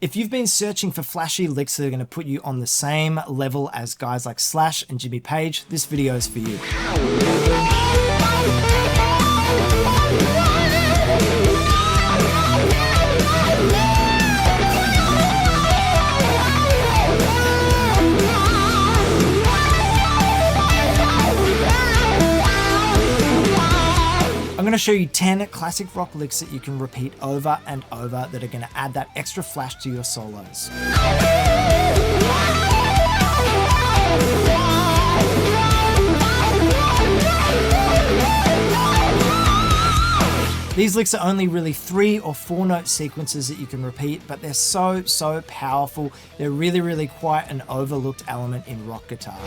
If you've been searching for flashy licks that are going to put you on the same level as guys like Slash and Jimmy Page, this video is for you. I'm going to show you 10 classic rock licks that you can repeat over and over that are going to add that extra flash to your solos. These licks are only really 3 or 4 note sequences that you can repeat, but they're so powerful. They're really quite an overlooked element in rock guitar.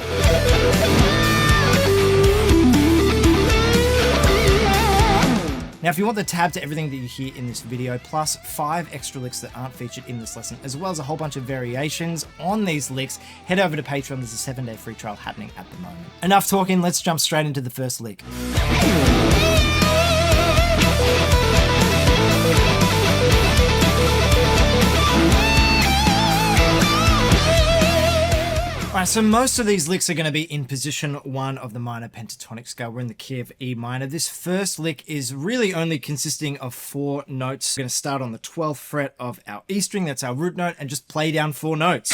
Now, if you want the tab to everything that you hear in this video, plus 5 extra licks that aren't featured in this lesson, as well as a whole bunch of variations on these licks, head over to Patreon. There's a 7-day free trial happening at the moment. Enough talking, let's jump straight into the first lick. Alright, so most of these licks are going to be in position 1 of the minor pentatonic scale. We're in the key of E minor. This first lick is really only consisting of 4 notes. We're going to start on the 12th fret of our E string, that's our root note, and just play down 4 notes.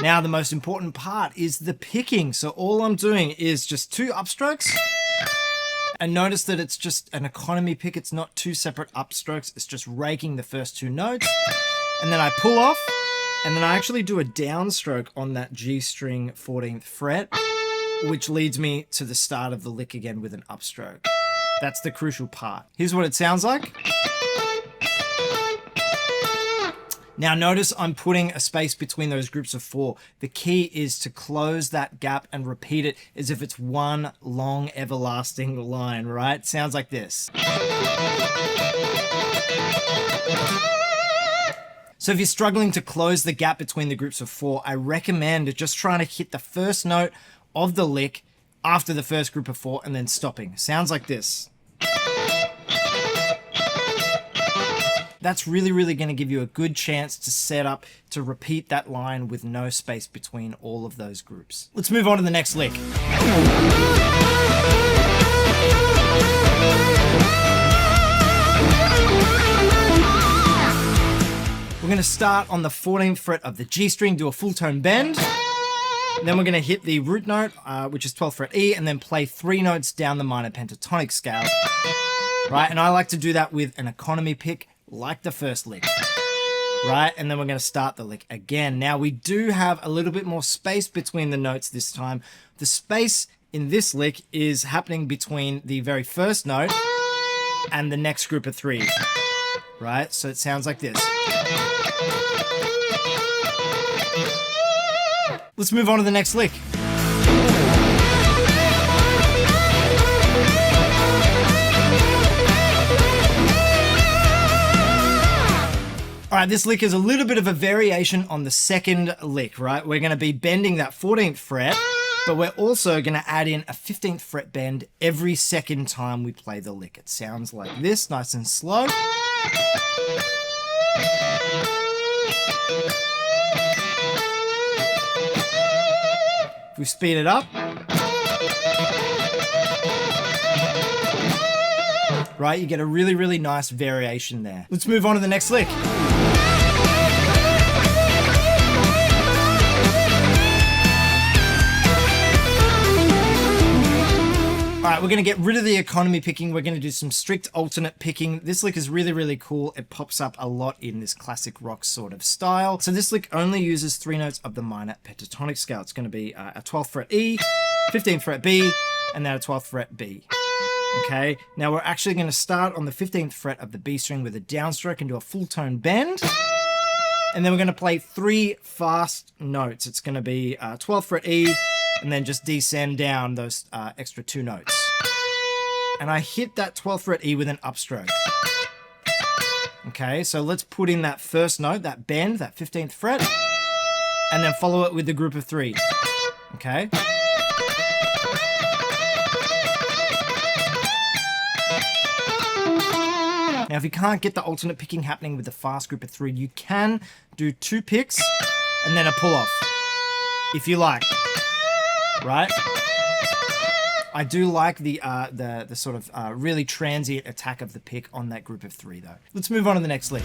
Now, the most important part is the picking. So all I'm doing is just 2 upstrokes. And notice that it's just an economy pick. It's not 2 separate upstrokes. It's just raking the first 2 notes. And then I pull off. And then I actually do a downstroke on that G string 14th fret, which leads me to the start of the lick again with an upstroke. That's the crucial part. Here's what it sounds like. Now notice I'm putting a space between those groups of 4. The key is to close that gap and repeat it as if it's one long everlasting line, right? Sounds like this. So if you're struggling to close the gap between the groups of 4, I recommend just trying to hit the first note of the lick after the first group of 4 and then stopping. Sounds like this. That's really going to give you a good chance to set up to repeat that line with no space between all of those groups. Let's move on to the next lick. We're going to start on the 14th fret of the G string, do a full tone bend. Then we're going to hit the root note, which is 12th fret E, and then play 3 notes down the minor pentatonic scale. Right, and I like to do that with an economy pick, like the first lick. Right, and then we're going to start the lick again. Now we do have a little bit more space between the notes this time. The space in this lick is happening between the very first note and the next group of 3. Right, so it sounds like this. Let's move on to the next lick. All right, this lick is a little bit of a variation on the second lick, right? We're going to be bending that 14th fret, but we're also going to add in a 15th fret bend every second time we play the lick. It sounds like this, nice and slow. If we speed it up. Right, you get a really nice variation there. Let's move on to the next lick. Alright, we're going to get rid of the economy picking. We're going to do some strict alternate picking. This lick is really cool. It pops up a lot in this classic rock sort of style. So this lick only uses 3 notes of the minor pentatonic scale. It's going to be a 12th fret E, 15th fret B, and then a 12th fret B. Okay, now we're actually going to start on the 15th fret of the B string with a downstroke and do a full tone bend. And then we're going to play 3 fast notes. It's going to be 12th fret E, and then just descend down those extra 2 notes. And I hit that 12th fret E with an upstroke. Okay, so let's put in that first note, that bend, that 15th fret, and then follow it with the group of 3. Okay. Now Now, if you can't get the alternate picking happening with the fast group of 3, you can do 2 picks and then a pull off, if you like, right? I do like the sort of really transient attack of the pick on that group of 3, though. Let's move on to the next lick.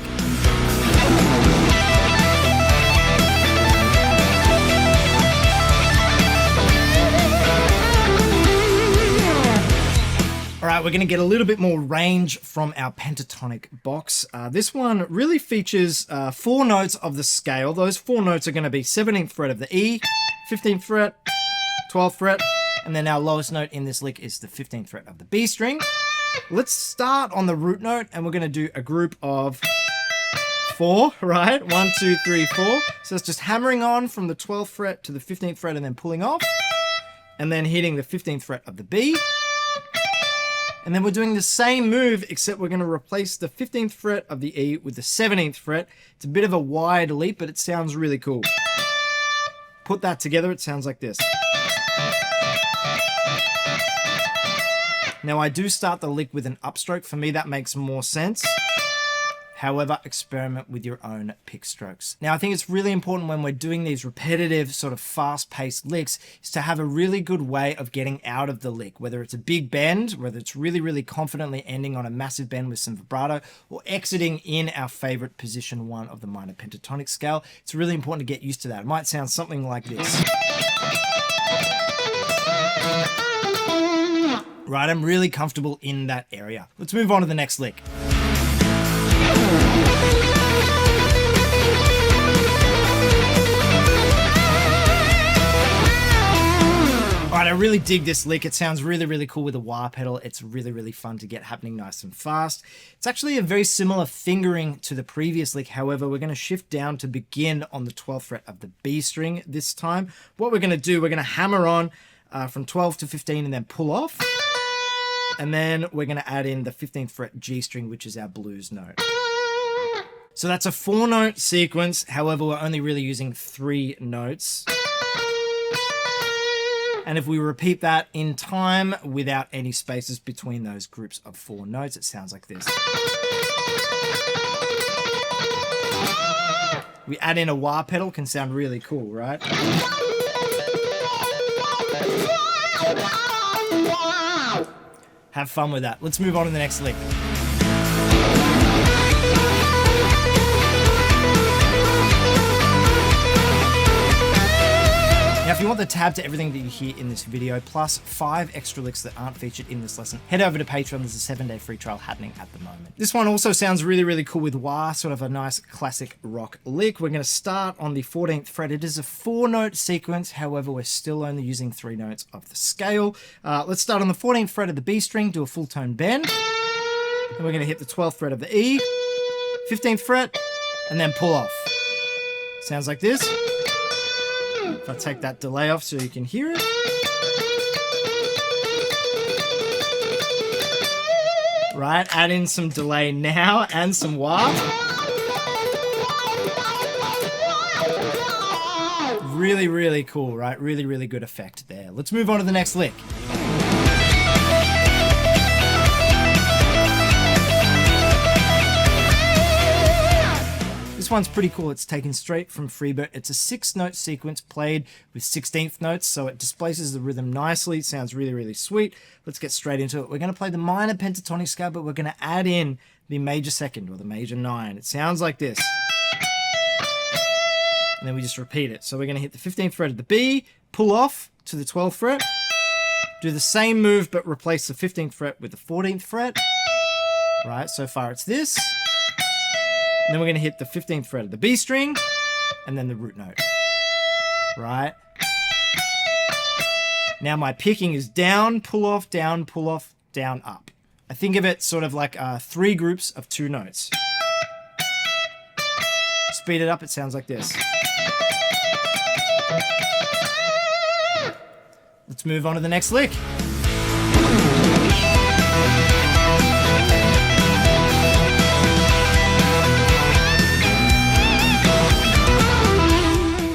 All right, we're going to get a little bit more range from our pentatonic box. This one really features 4 notes of the scale. Those 4 notes are going to be 17th fret of the E, 15th fret, 12th fret, and then our lowest note in this lick is the 15th fret of the B string. Let's start on the root note, and we're going to do a group of 4, right? 1, 2, 3, 4. So it's just hammering on from the 12th fret to the 15th fret and then pulling off, and then hitting the 15th fret of the B. And then we're doing the same move, except we're going to replace the 15th fret of the E with the 17th fret. It's a bit of a wide leap, but it sounds really cool. Put that together, it sounds like this. Now, I do start the lick with an upstroke. For me, that makes more sense. However, experiment with your own pick strokes. Now, I think it's really important when we're doing these repetitive, sort of fast-paced licks, is to have a really good way of getting out of the lick, whether it's a big bend, whether it's really, really confidently ending on a massive bend with some vibrato, or exiting in our favorite position 1 of the minor pentatonic scale. It's really important to get used to that. It might sound something like this. Right, I'm really comfortable in that area. Let's move on to the next lick. Alright, I really dig this lick. It sounds really, really cool with a wah pedal. It's really, really fun to get happening nice and fast. It's actually a very similar fingering to the previous lick. However, we're going to shift down to begin on the 12th fret of the B string this time. What we're going to do, we're going to hammer on from 12 to 15 and then pull off. And then we're going to add in the 15th fret G string, which is our blues note. So that's a 4-note sequence. However, we're only really using 3 notes. And if we repeat that in time without any spaces between those groups of 4 notes, it sounds like this. We add in a wah pedal, can sound really cool, right? Have fun with that. Let's move on to the next lick. Now, if you want the tab to everything that you hear in this video, plus 5 extra licks that aren't featured in this lesson, head over to Patreon. There's a 7-day free trial happening at the moment. This one also sounds really, really cool with wah, sort of a nice classic rock lick. We're going to start on the 14th fret. It is a 4-note sequence. However, we're still only using 3 notes of the scale. Let's start on the 14th fret of the B string, do a full tone bend. And we're going to hit the 12th fret of the E, 15th fret, and then pull off. Sounds like this. If I take that delay off so you can hear it. Right, add in some delay now and some wah. Really, really cool, right? Really, really good effect there. Let's move on to the next lick. This one's pretty cool. It's taken straight from Freebird. It's a 6-note sequence played with 16th notes, so it displaces the rhythm nicely. It sounds really, really sweet. Let's get straight into it. We're going to play the minor pentatonic scale, but we're going to add in the major 2nd or the major 9. It sounds like this. And then we just repeat it. So we're going to hit the 15th fret of the B, pull off to the 12th fret, do the same move, but replace the 15th fret with the 14th fret. Right, so far it's this. And then we're going to hit the 15th fret of the B string, and then the root note. Right? Now my picking is down, pull off, down, up. I think of it sort of like 3 groups of 2 notes. Speed it up, it sounds like this. Let's move on to the next lick.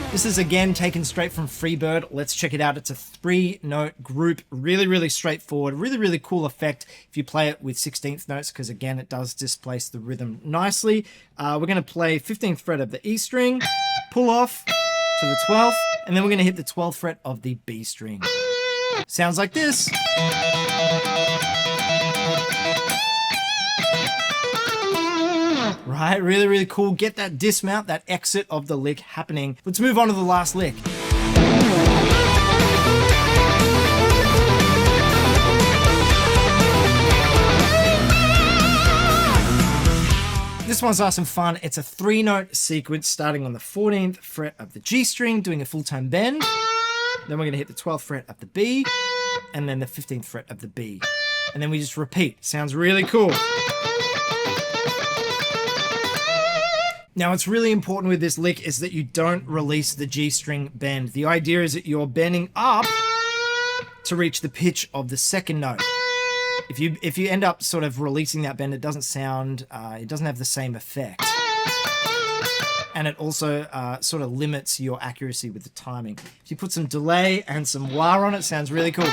This is again taken straight from Freebird. Let's check it out. It's a 3-note group. Really, really straightforward. Really, really cool effect if you play it with 16th notes, because again, it does displace the rhythm nicely. We're going to play 15th fret of the E string, pull off to the 12th, and then we're going to hit the 12th fret of the B string. Sounds like this. Right, really, really cool. Get that dismount, that exit of the lick happening. Let's move on to the last lick. This one's nice and fun. It's a 3-note sequence starting on the 14th fret of the G string, doing a full tone bend. Then we're going to hit the 12th fret of the B, and then the 15th fret of the B. And then we just repeat. Sounds really cool. Now, what's really important with this lick is that you don't release the G string bend. The idea is that you're bending up to reach the pitch of the second note. If you end up sort of releasing that bend, it doesn't sound, it doesn't have the same effect. And it also sort of limits your accuracy with the timing. If you put some delay and some wah on it, sounds really cool.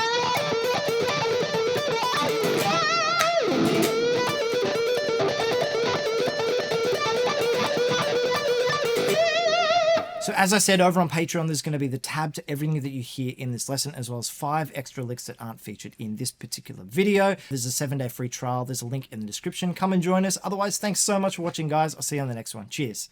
So as I said, over on Patreon, there's going to be the tab to everything that you hear in this lesson, as well as 5 extra licks that aren't featured in this particular video. There's a 7-day free trial. There's a link in the description. Come and join us. Otherwise, thanks so much for watching, guys. I'll see you on the next one. Cheers.